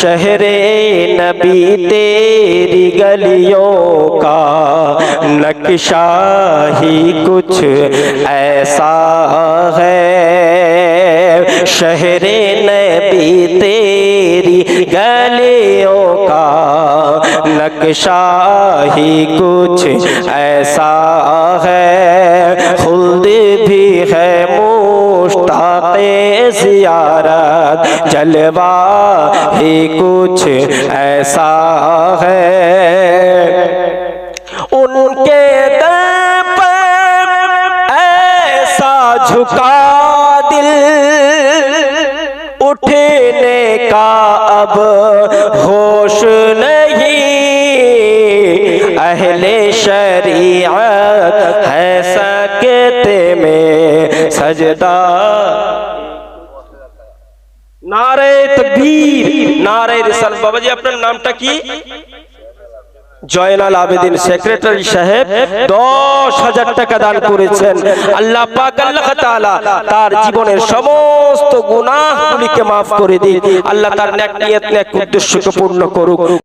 शहरे नबी तेरी गलियों का नक्शा ही कुछ ऐसा है। शहरे नबी तेरी गलियों का नक्शा ही कुछ ऐसा है। खुल्द भी है मुश्ताक़े ज़ियारत, जलवा ही कुछ ऐसा है। उनके दर पर ऐसा झुका दिल, उठने का अब होश नहीं। अहले शरीअत है सकते में सजदा। नारे तकबीर, नारे रिसालत। बाबा जी আপনার নামটা কি? জয়নাল আবেদিন সেক্রেটারি সাহেব 10,000 টাকা দান করেছেন। আল্লাহ পাক আল্লাহ তাআলা তার জীবনের সমস্ত গুনাহগুলিকে maaf করে দিন। আল্লাহ তার নেক নিয়ত নেক উদ্দেশ্যকে পূর্ণ করুক।